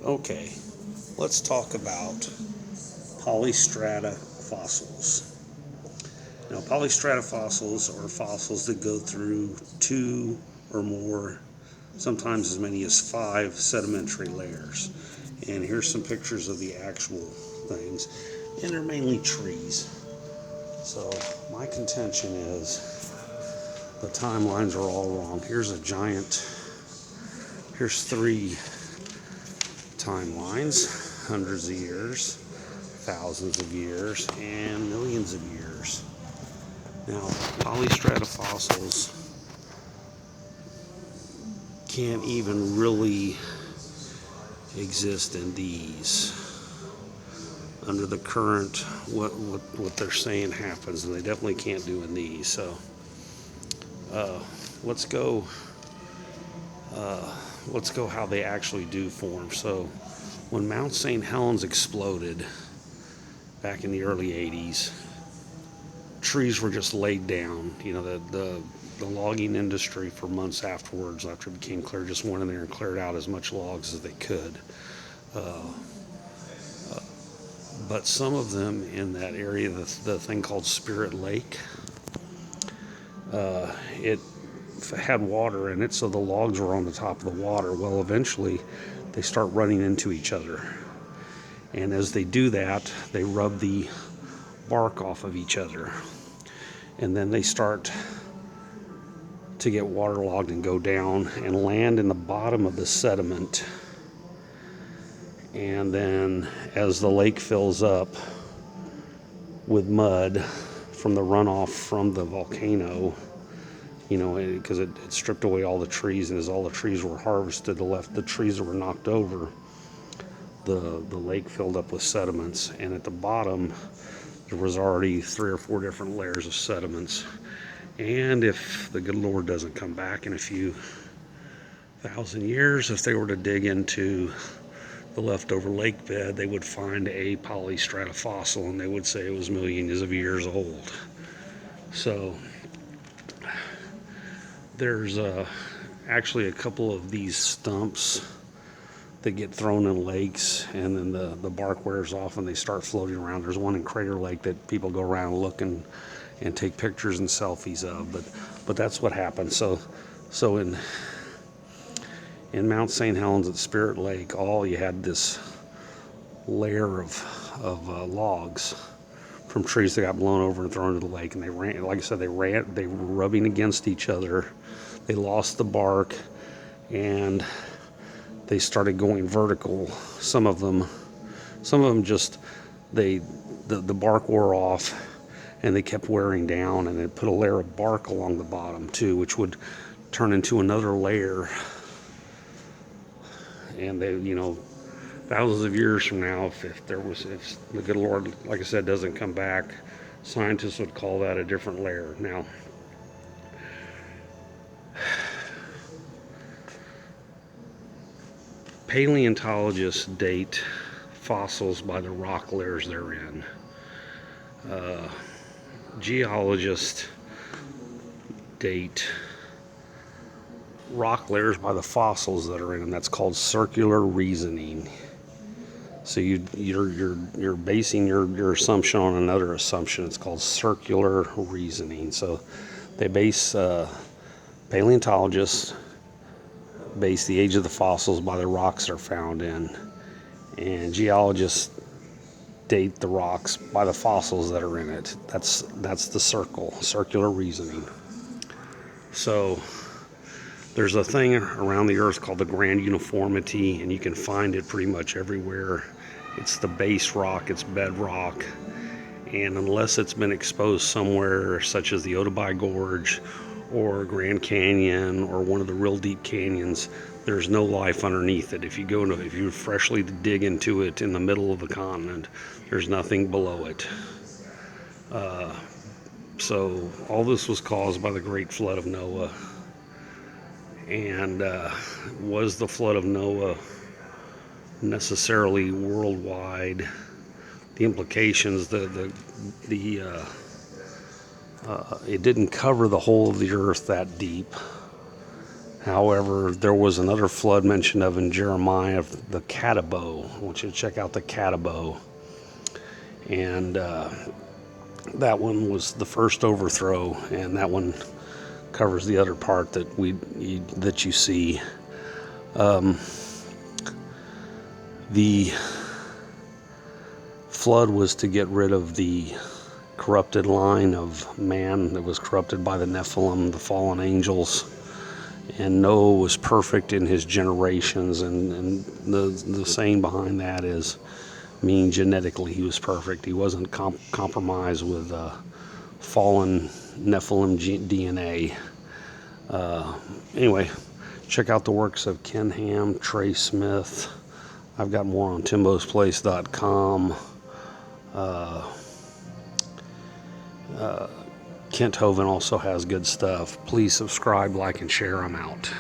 Okay, let's talk about polystrata fossils. Now, polystrata fossils are fossils that go through 2 or more, sometimes as many as 5 sedimentary layers. And here's some pictures of the actual things, and they're mainly trees. So my contention is the timelines are all wrong. Here's 3 timelines, hundreds of years, thousands of years, and millions of years. Now, polystrata fossils can't even really exist in these under the current what they're saying happens, and they definitely can't do in these. So let's go how they actually do form. So when Mount St. Helens exploded back in the early 80s, trees were just laid down. The logging industry for months afterwards, after it became clear, just went in there and cleared out as much logs as they could. But some of them in that area, the thing called Spirit Lake, it had water in it, so the logs were on the top of the water. Well, eventually they start running into each other. And as they do that, they rub the bark off of each other. And then they start to get waterlogged and go down and land in the bottom of the sediment. And then as the lake fills up with mud from the runoff from the volcano, because it stripped away all the trees, and as all the trees were harvested, the trees that were knocked over, the lake filled up with sediments, and at the bottom there was already 3 or 4 different layers of sediments. And if the good Lord doesn't come back in a few thousand years, if they were to dig into the leftover lake bed, they would find a polystrata fossil, and they would say it was millions of years old. So there's actually a couple of these stumps that get thrown in lakes, and then the bark wears off and they start floating around. There's one in Crater Lake that people go around and look and take pictures and selfies of, but that's what happens. So in Mount St. Helens at Spirit Lake, you had this layer of logs from trees that got blown over and thrown into the lake, and they ran. Like I said, they were rubbing against each other. They lost the bark, and they started going vertical. Some of them just the bark wore off, and they kept wearing down, and it put a layer of bark along the bottom too, which would turn into another layer. And they, thousands of years from now, if the good Lord, like I said, doesn't come back, scientists would call that a different layer. Now, paleontologists date fossils by the rock layers they're in. Geologists date rock layers by the fossils that are in them. That's called circular reasoning. So you're basing your assumption on another assumption. It's called circular reasoning. So they base paleontologists base the age of the fossils by the rocks they're found in, and geologists date the rocks by the fossils that are in it. That's the circular reasoning. So there's a thing around the earth called the grand uniformity, and you can find it pretty much everywhere. It's the base rock, it's bedrock, and unless it's been exposed somewhere such as the Otobai Gorge or Grand Canyon or one of the real deep canyons, there's no life underneath it. If you freshly dig into it in the middle of the continent, there's nothing below it. So all this was caused by the great flood of Noah. And was the flood of Noah necessarily worldwide? The implications, it didn't cover the whole of the earth that deep. However, there was another flood mentioned of in Jeremiah, of the Catabo. I want you to check out the Catabo. And that one was the first overthrow, and that one covers the other part that you see. The flood was to get rid of the corrupted line of man that was corrupted by the Nephilim, the fallen angels. And Noah was perfect in his generations, and the saying behind that is, meaning genetically he was perfect. He wasn't compromised with fallen Nephilim DNA. Anyway, check out the works of Ken Ham, Trey Smith. I've got more on timbosplace.com. Kent Hovind also has good stuff. Please subscribe, like, and share. I'm out.